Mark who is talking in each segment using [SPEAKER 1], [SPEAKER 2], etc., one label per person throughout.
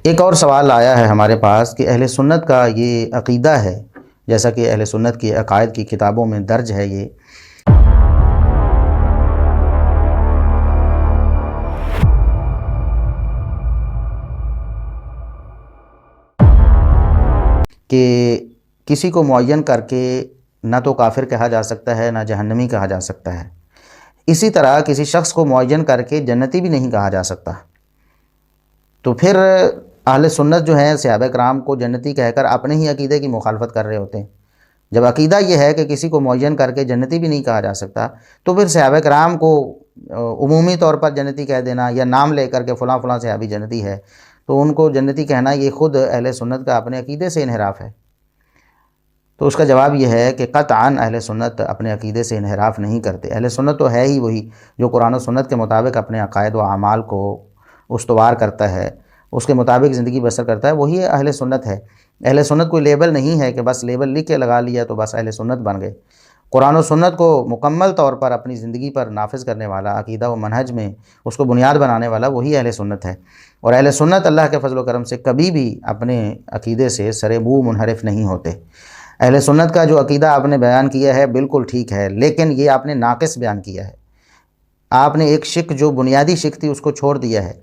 [SPEAKER 1] ایک اور سوال آیا ہے ہمارے پاس کہ اہل سنت کا یہ عقیدہ ہے، جیسا کہ اہل سنت کی عقائد کی کتابوں میں درج ہے یہ، کہ کسی کو معین کر کے نہ تو کافر کہا جا سکتا ہے نہ جہنمی کہا جا سکتا ہے، اسی طرح کسی شخص کو معین کر کے جنتی بھی نہیں کہا جا سکتا۔ تو پھر اہل سنت جو ہیں صحابہ کرام کو جنتی کہہ کر اپنے ہی عقیدے کی مخالفت کر رہے ہوتے ہیں۔ جب عقیدہ یہ ہے کہ کسی کو معین کر کے جنتی بھی نہیں کہا جا سکتا، تو پھر صحابہ کرام کو عمومی طور پر جنتی کہہ دینا یا نام لے کر کے فلاں فلاں صحابی جنتی ہے، تو ان کو جنتی کہنا یہ خود اہل سنت کا اپنے عقیدے سے انحراف ہے۔ تو اس کا جواب یہ ہے کہ قطعاً اہل سنت اپنے عقیدے سے انحراف نہیں کرتے۔ اہل سنت تو ہے ہی وہی جو قرآن و سنت کے مطابق اپنے عقائد و اعمال کو استوار کرتا ہے، اس کے مطابق زندگی بسر کرتا ہے، وہی اہل سنت ہے۔ اہل سنت کوئی لیبل نہیں ہے کہ بس لیبل لکھ کے لگا لیا تو بس اہل سنت بن گئے۔ قرآن و سنت کو مکمل طور پر اپنی زندگی پر نافذ کرنے والا، عقیدہ و منہج میں اس کو بنیاد بنانے والا وہی اہل سنت ہے، اور اہل سنت اللہ کے فضل و کرم سے کبھی بھی اپنے عقیدے سے سر منہ منحرف نہیں ہوتے۔ اہل سنت کا جو عقیدہ آپ نے بیان کیا ہے بالکل ٹھیک ہے، لیکن یہ آپ نے ناقص بیان کیا ہے۔ آپ نے ایک شق جو بنیادی شق تھی اس کو چھوڑ دیا ہے۔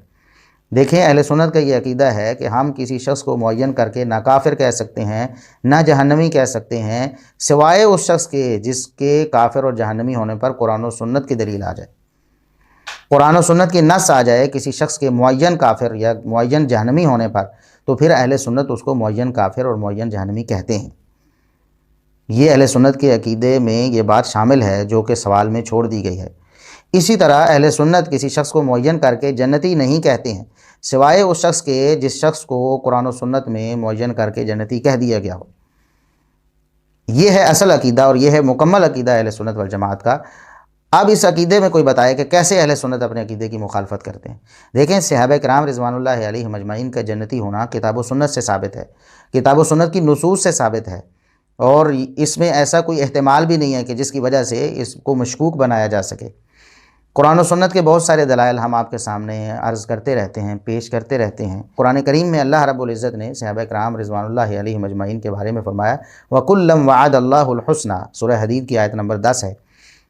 [SPEAKER 1] دیکھیں، اہل سنت کا یہ عقیدہ ہے کہ ہم کسی شخص کو معین کر کے نہ کافر کہہ سکتے ہیں نہ جہنمی کہہ سکتے ہیں، سوائے اس شخص کے جس کے کافر اور جہنمی ہونے پر قرآن و سنت کی دلیل آ جائے، قرآن و سنت کی نص آ جائے کسی شخص کے معین کافر یا معین جہنمی ہونے پر، تو پھر اہل سنت اس کو معین کافر اور معین جہنمی کہتے ہیں۔ یہ اہل سنت کے عقیدے میں یہ بات شامل ہے جو کہ سوال میں چھوڑ دی گئی ہے۔ اسی طرح اہل سنت کسی شخص کو معین کر کے جنتی نہیں کہتے ہیں، سوائے اس شخص کے جس شخص کو قرآن و سنت میں معین کر کے جنتی کہہ دیا گیا ہو۔ یہ ہے اصل عقیدہ اور یہ ہے مکمل عقیدہ اہل سنت والجماعت کا۔ اب اس عقیدے میں کوئی بتائے کہ کیسے اہل سنت اپنے عقیدے کی مخالفت کرتے ہیں۔ دیکھیں، صحابہ کرام رضوان اللہ علیہم اجمعین کا جنتی ہونا کتاب و سنت سے ثابت ہے، کتاب و سنت کی نصوص سے ثابت ہے، اور اس میں ایسا کوئی احتمال بھی نہیں ہے کہ جس کی وجہ سے اس کو مشکوک بنایا جا سکے۔ قرآن و سنت کے بہت سارے دلائل ہم آپ کے سامنے عرض کرتے رہتے ہیں، پیش کرتے رہتے ہیں۔ قرآن کریم میں اللہ رب العزت نے صحابہ کرام رضوان اللہ علیہم اجمعین کے بارے میں فرمایا وَكُلًّا وَعَدَ اللَّهُ الْحُسْنَى، سورہ حدید کی آیت نمبر 10 ہے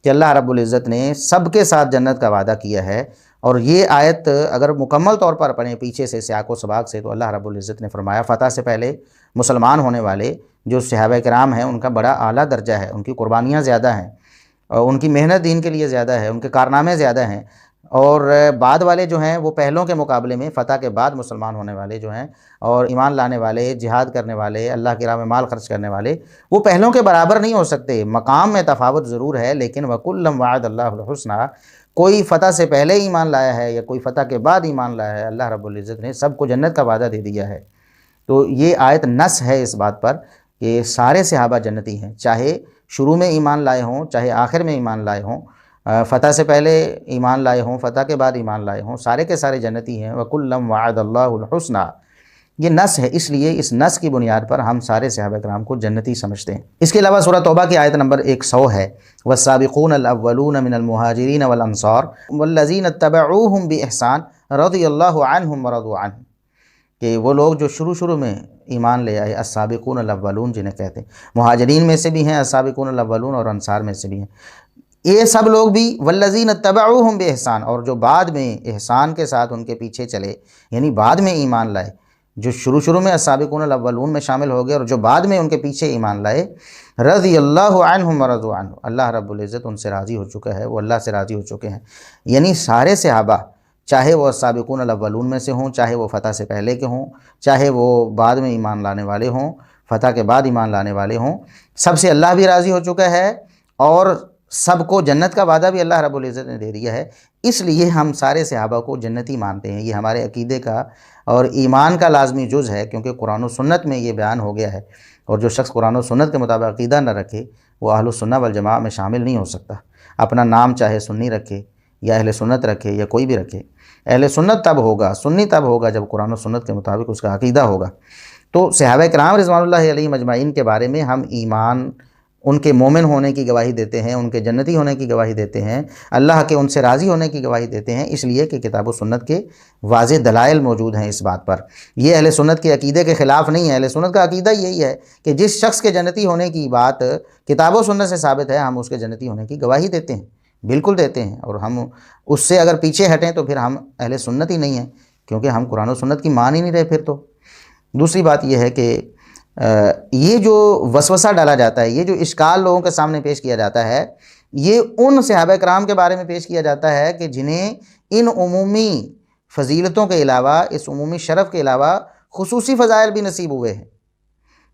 [SPEAKER 1] کہ اللہ رب العزت نے سب کے ساتھ جنت کا وعدہ کیا ہے۔ اور یہ آیت اگر مکمل طور پر پڑھیں پیچھے سے سیاق و سباق سے، تو اللہ رب العزت نے فرمایا فتح سے پہلے مسلمان ہونے والے جو صحابہ کرام ہیں ان کا بڑا اعلیٰ درجہ ہے، ان کی قربانیاں زیادہ ہیں، اور ان کی محنت دین کے لیے زیادہ ہے، ان کے کارنامے زیادہ ہیں، اور بعد والے جو ہیں وہ پہلوں کے مقابلے میں فتح کے بعد مسلمان ہونے والے جو ہیں اور ایمان لانے والے، جہاد کرنے والے، اللہ کی راہ میں مال خرچ کرنے والے، وہ پہلوں کے برابر نہیں ہو سکتے۔ مقام میں تفاوت ضرور ہے، لیکن وَكُلًّا وَعَدَ اللَّهُ الْحُسْنَى، کوئی فتح سے پہلے ایمان لایا ہے یا کوئی فتح کے بعد ایمان لایا ہے، اللہ رب العزت نے سب کو جنت کا وعدہ دے دیا ہے۔ تو یہ آیت نص ہے اس بات پر کہ سارے صحابہ جنتی ہیں، چاہے شروع میں ایمان لائے ہوں چاہے آخر میں ایمان لائے ہوں، فتح سے پہلے ایمان لائے ہوں فتح کے بعد ایمان لائے ہوں، سارے کے سارے جنتی ہیں۔ وَكُلًّا وَعَدَ اللَّهُ الْحُسْنَى، یہ نص ہے، اس لیے اس نص کی بنیاد پر ہم سارے صحابہ کرام کو جنتی سمجھتے ہیں۔ اس کے علاوہ سورہ توبہ کی آیت نمبر 100 ہے وَالسَّابِقُونَ الْأَوَّلُونَ مِنَ الْمُهَاجِرِينَ وَالْأَنصَارِ وَالَّذِينَ اتَّبَعُوهُمْ بِإِحْسَانٍ رَضِيَ اللَّهُ عَنْهُمْ وَرَضُوا عَنْهُ، کہ وہ لوگ جو شروع میں ایمان لے آئے، السابقون الاولون جنہیں کہتے ہیں، مہاجرین میں سے بھی ہیں السابقون الاولون اور انصار میں سے بھی ہیں، یہ سب لوگ بھی والذین اتبعوہم بإحسان، اور جو بعد میں احسان کے ساتھ ان کے پیچھے چلے، یعنی بعد میں ایمان لائے، جو شروع میں السابقون الاولون میں شامل ہو گئے اور جو بعد میں ان کے پیچھے ایمان لائے، رضی اللہ عنہم ورضوا عنہ، اللہ رب العزت ان سے راضی ہو چکا ہے، وہ اللہ سے راضی ہو چکے ہیں۔ یعنی سارے صحابہ، چاہے وہ السابقون الاولون میں سے ہوں، چاہے وہ فتح سے پہلے کے ہوں، چاہے وہ بعد میں ایمان لانے والے ہوں، فتح کے بعد ایمان لانے والے ہوں، سب سے اللہ بھی راضی ہو چکا ہے اور سب کو جنت کا وعدہ بھی اللہ رب العزت نے دے دیا ہے۔ اس لیے ہم سارے صحابہ کو جنتی مانتے ہیں، یہ ہمارے عقیدے کا اور ایمان کا لازمی جز ہے، کیونکہ قرآن و سنت میں یہ بیان ہو گیا ہے، اور جو شخص قرآن و سنت کے مطابق عقیدہ نہ رکھے وہ اہل السنہ والجماعہ میں شامل نہیں ہو سکتا، اپنا نام چاہے سنی رکھے یا اہل سنت رکھے یا کوئی بھی رکھے۔ اہل سنت تب ہوگا، سنی تب ہوگا جب قرآن و سنت کے مطابق اس کا عقیدہ ہوگا۔ تو صحابہ کرام رضوان اللہ علیہم اجمعین کے بارے میں ہم ایمان ان کے مومن ہونے کی گواہی دیتے ہیں، ان کے جنتی ہونے کی گواہی دیتے ہیں، اللہ کے ان سے راضی ہونے کی گواہی دیتے ہیں، اس لیے کہ کتاب و سنت کے واضح دلائل موجود ہیں اس بات پر۔ یہ اہل سنت کے عقیدے کے خلاف نہیں ہے، اہل سنت کا عقیدہ یہی ہے کہ جس شخص کے جنتی ہونے کی بات کتاب و سنت سے ثابت ہے، ہم اس کے جنتی ہونے کی گواہی دیتے ہیں، بالکل دیتے ہیں، اور ہم اس سے اگر پیچھے ہٹیں تو پھر ہم اہل سنت ہی نہیں ہیں، کیونکہ ہم قرآن و سنت کی مان ہی نہیں رہے پھر تو۔ دوسری بات یہ ہے کہ یہ جو وسوسہ ڈالا جاتا ہے، یہ جو اشکال لوگوں کے سامنے پیش کیا جاتا ہے، یہ ان صحابہ کرام کے بارے میں پیش کیا جاتا ہے کہ جنہیں ان عمومی فضیلتوں کے علاوہ، اس عمومی شرف کے علاوہ خصوصی فضائل بھی نصیب ہوئے ہیں۔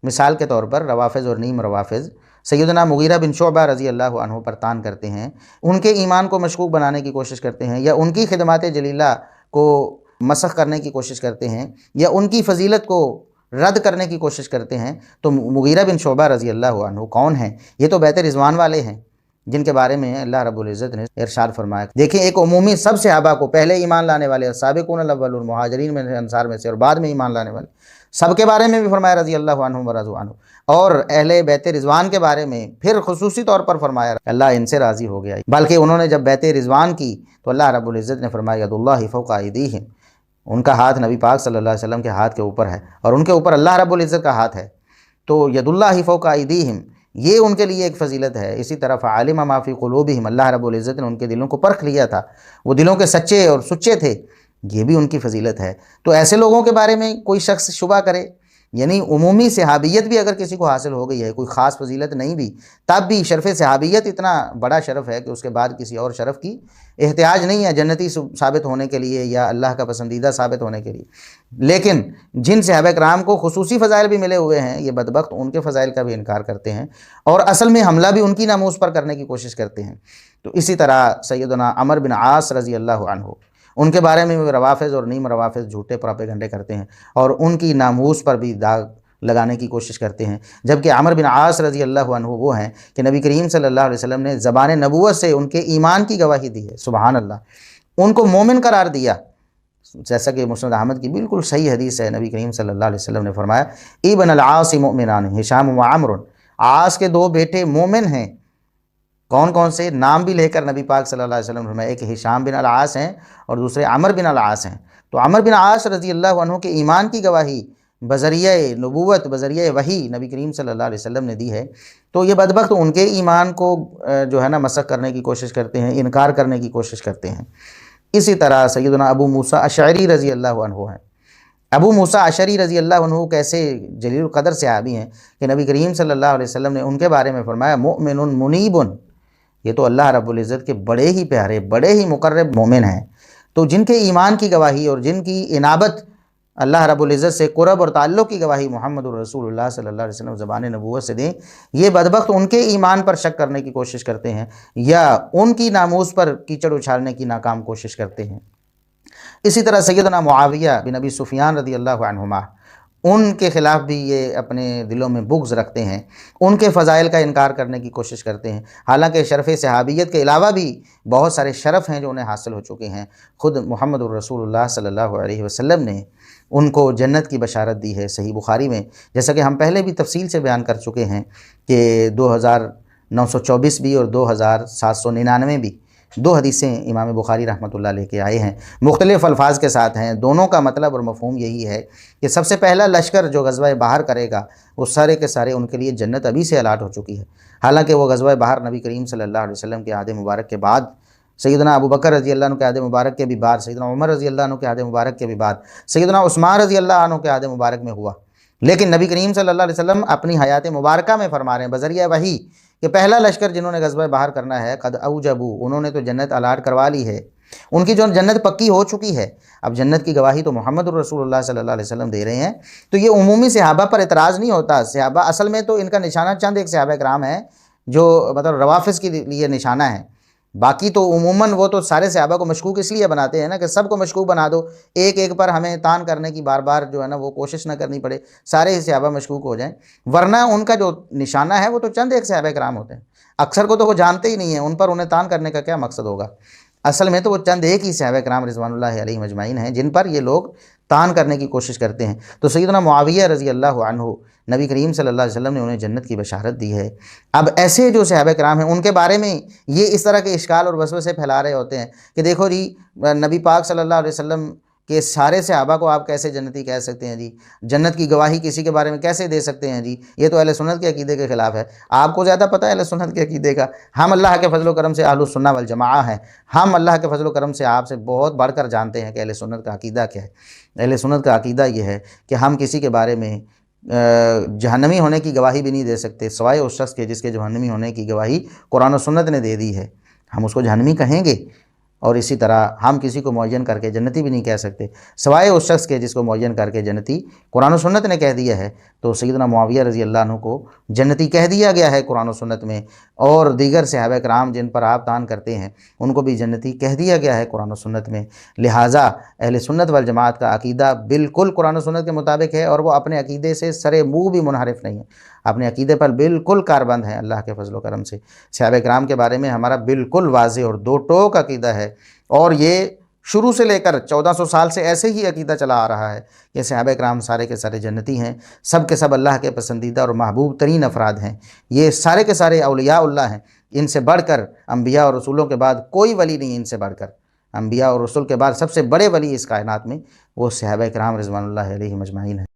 [SPEAKER 1] مثال کے طور پر روافض اور نیم روافض سیدنا مغیرہ بن شعبہ رضی اللہ عنہ پر تان کرتے ہیں، ان کے ایمان کو مشکوک بنانے کی کوشش کرتے ہیں، یا ان کی خدمات جلیلہ کو مسخ کرنے کی کوشش کرتے ہیں، یا ان کی فضیلت کو رد کرنے کی کوشش کرتے ہیں۔ تو مغیرہ بن شعبہ رضی اللہ عنہ کون ہیں؟ یہ تو بیت رضوان والے ہیں، جن کے بارے میں اللہ رب العزت نے ارشاد فرمایا۔ دیکھیں، ایک عمومی سب صحابہ کو، پہلے ایمان لانے والے سابقون الاولون، مہاجرین میں سے، انصار میں سے، اور بعد میں ایمان لانے والے سب کے بارے میں بھی فرمایا رضی اللہ عنہم ورضوا عنہ، اور اہل بیت رضوان کے بارے میں پھر خصوصی طور پر فرمایا اللہ ان سے راضی ہو گیا۔ بلکہ انہوں نے جب بیت رضوان کی تو اللہ رب العزت نے فرمایا ید اللہ فوق ایدیہم، ان کا ہاتھ نبی پاک صلی اللہ علیہ وسلم کے ہاتھ کے اوپر ہے، اور ان کے اوپر اللہ رب العزت کا ہاتھ ہے۔ تو ید اللہ فوق ایدیہم یہ ان کے لیے ایک فضیلت ہے۔ اسی طرح فعلم ما فی قلوبہم، اللہ رب العزت نے ان کے دلوں کو پرکھ لیا تھا، وہ دلوں کے سچے اور سچے تھے، یہ بھی ان کی فضیلت ہے۔ تو ایسے لوگوں کے بارے میں کوئی شخص شبہ کرے، یعنی عمومی صحابیت بھی اگر کسی کو حاصل ہو گئی ہے، کوئی خاص فضیلت نہیں بھی، تب بھی شرف صحابیت اتنا بڑا شرف ہے کہ اس کے بعد کسی اور شرف کی احتیاج نہیں ہے جنتی ثابت ہونے کے لیے یا اللہ کا پسندیدہ ثابت ہونے کے لیے۔ لیکن جن صحابہ کرام کو خصوصی فضائل بھی ملے ہوئے ہیں، یہ بدبخت ان کے فضائل کا بھی انکار کرتے ہیں، اور اصل میں حملہ بھی ان کی ناموس پر کرنے کی کوشش کرتے ہیں۔ تو اسی طرح سیدنا عمر بن عاص رضی اللہ عنہ، ان کے بارے میں روافض اور نیم روافض جھوٹے پراپیگنڈے کرتے ہیں، اور ان کی ناموس پر بھی داغ لگانے کی کوشش کرتے ہیں، جبکہ عمر بن عاص رضی اللہ عنہ وہ ہیں کہ نبی کریم صلی اللہ علیہ وسلم نے زبان نبوت سے ان کے ایمان کی گواہی دی ہے، سبحان اللہ، ان کو مومن قرار دیا، جیسا کہ مسند احمد کی بالکل صحیح حدیث ہے۔ نبی کریم صلی اللہ علیہ وسلم نے فرمایا ابن العاص مؤمنان ہشام و عمر، عاص کے دو بیٹے مومن ہیں۔ کون کون سے؟ نام بھی لے کر نبی پاک صلی اللہ علیہ وسلم نے فرمایا، ایک ہشام بن العاص ہیں اور دوسرے عمر بن العاص ہیں۔ تو عمر بن عاص رضی اللہ عنہ کے ایمان کی گواہی بذریعہ نبوت، بذریعہ وحی نبی کریم صلی اللہ علیہ وسلم نے دی ہے۔ تو یہ بدبخت ان کے ایمان کو جو ہے نا مسخ کرنے کی کوشش کرتے ہیں، انکار کرنے کی کوشش کرتے ہیں۔ اسی طرح سیدنا ابو موسیٰ اشعری رضی اللہ عنہ ہیں۔ ابو موسیٰ اشعری رضی اللہ عنہ کیسے جلیل القدر صحابی ہیں کہ نبی کریم صلی اللہ علیہ وسلم نے ان کے بارے میں فرمایا مؤمن منیب، یہ تو اللہ رب العزت کے بڑے ہی پیارے، بڑے ہی مقرب مومن ہیں۔ تو جن کے ایمان کی گواہی اور جن کی انابت اللہ رب العزت سے قرب اور تعلق کی گواہی محمد الرسول اللہ صلی اللہ علیہ وسلم زبان نبوت سے دیں، یہ بدبخت ان کے ایمان پر شک کرنے کی کوشش کرتے ہیں یا ان کی ناموس پر کیچڑ اچھالنے کی ناکام کوشش کرتے ہیں۔ اسی طرح سیدنا معاویہ بن ابی سفیان رضی اللہ عنہما، ان کے خلاف بھی یہ اپنے دلوں میں بغض رکھتے ہیں، ان کے فضائل کا انکار کرنے کی کوشش کرتے ہیں، حالانکہ شرف صحابیت کے علاوہ بھی بہت سارے شرف ہیں جو انہیں حاصل ہو چکے ہیں۔ خود محمد الرسول اللہ صلی اللہ علیہ وسلم نے ان کو جنت کی بشارت دی ہے صحیح بخاری میں، جیسا کہ ہم پہلے بھی تفصیل سے بیان کر چکے ہیں کہ 2924 بھی اور 2799 بھی دو حدیثیں امام بخاری رحمۃ اللہ لے کے آئے ہیں، مختلف الفاظ کے ساتھ ہیں۔ دونوں کا مطلب اور مفہوم یہی ہے کہ سب سے پہلا لشکر جو غزوہ بحر کرے گا وہ سارے کے سارے ان کے لیے جنت ابھی سے الاٹ ہو چکی ہے، حالانکہ وہ غزوہ بحر نبی کریم صلی اللہ علیہ وسلم کے عہد مبارک کے بعد، سیدنا ابو بکر رضی اللہ عنہ کے عہد مبارک کے بھی بعد، سیدنا عمر رضی اللہ عنہ کے عہد مبارک کے بھی بعد، سیدنا عثمان رضی اللہ عنہ کے عہد مبارک میں ہوا۔ لیکن نبی کریم صلی اللہ علیہ وسلم اپنی حیات مبارکہ میں فرما رہے ہیں بذریعہ وحی کہ پہلا لشکر جنہوں نے غزوہ بحر کرنا ہے قد اوجبوا، انہوں نے تو جنت الاٹ کروا لی ہے، ان کی جو جنت پکی ہو چکی ہے۔ اب جنت کی گواہی تو محمد الرسول اللہ صلی اللہ علیہ وسلم دے رہے ہیں، تو یہ عمومی صحابہ پر اعتراض نہیں ہوتا۔ صحابہ اصل میں تو ان کا نشانہ چند ایک صحابہ کرام ہیں جو مطلب روافض کے لیے نشانہ ہے، باقی تو عموماً وہ تو سارے صحابہ کو مشکوک اس لیے بناتے ہیں نا کہ سب کو مشکوک بنا دو، ایک ایک پر ہمیں تان کرنے کی بار بار جو ہے نا وہ کوشش نہ کرنی پڑے، سارے ہی صحابہ مشکوک ہو جائیں، ورنہ ان کا جو نشانہ ہے وہ تو چند ایک صحابہ کرام ہوتے ہیں، اکثر کو تو وہ جانتے ہی نہیں ہیں، ان پر انہیں تان کرنے کا کیا مقصد ہوگا۔ اصل میں تو وہ چند ایک ہی صحابہ کرام رضوان اللہ علیہم اجمعین ہیں جن پر یہ لوگ تان کرنے کی کوشش کرتے ہیں۔ تو سیدنا معاویہ رضی اللہ عنہ، نبی کریم صلی اللہ علیہ وسلم نے انہیں جنت کی بشارت دی ہے۔ اب ایسے جو صحابہ کرام ہیں ان کے بارے میں یہ اس طرح کے اشکال اور وسوسے پھیلا رہے ہوتے ہیں کہ دیکھو جی نبی پاک صلی اللہ علیہ وسلم کہ سارے صحابہ کو آپ کیسے جنتی کہہ سکتے ہیں جی، جنت کی گواہی کسی کے بارے میں کیسے دے سکتے ہیں جی، یہ تو اہل سنت کے عقیدے کے خلاف ہے۔ آپ کو زیادہ پتہ ہے اہل سنت کے عقیدے کا، ہم اللہ کے فضل و کرم سے اہل السنہ والجماعہ ہیں، ہم اللہ کے فضل و کرم سے آپ سے بہت بڑھ کر جانتے ہیں کہ اہل سنت کا عقیدہ کیا ہے۔ اہل سنت کا عقیدہ یہ ہے کہ ہم کسی کے بارے میں جہنمی ہونے کی گواہی بھی نہیں دے سکتے سوائے اس شخص کے جس کے جہنمی ہونے کی گواہی قرآن و سنت نے دے دی ہے، ہم اس کو جہنمی کہیں گے۔ اور اسی طرح ہم کسی کو معین کر کے جنتی بھی نہیں کہہ سکتے سوائے اس شخص کے جس کو معین کر کے جنتی قرآن و سنت نے کہہ دیا ہے۔ تو سیدنا معاویہ رضی اللہ عنہ کو جنتی کہہ دیا گیا ہے قرآن و سنت میں، اور دیگر صحابہ کرام جن پر آپ تان کرتے ہیں ان کو بھی جنتی کہہ دیا گیا ہے قرآن و سنت میں۔ لہٰذا اہل سنت والجماعت کا عقیدہ بالکل قرآن و سنت کے مطابق ہے، اور وہ اپنے عقیدے سے سرے منہ بھی منحرف نہیں ہے، اپنے عقیدے پر بالکل کاربند ہیں اللہ کے فضل و کرم سے۔ صحابہ کرام کے بارے میں ہمارا بالکل واضح اور دو ٹوک عقیدہ ہے، اور یہ شروع سے لے کر 1400 سال سے ایسے ہی عقیدہ چلا آ رہا ہے کہ صحابہ کرام سارے کے سارے جنتی ہیں، سب کے سب اللہ کے پسندیدہ اور محبوب ترین افراد ہیں، یہ سارے کے سارے اولیاء اللہ ہیں، ان سے بڑھ کر انبیاء اور رسولوں کے بعد کوئی ولی نہیں، ان سے بڑھ کر انبیاء اور رسول کے بعد سب سے بڑے ولی اس کائنات میں وہ صحابہ کرام رضوان اللہ علیہم اجمعین ہیں۔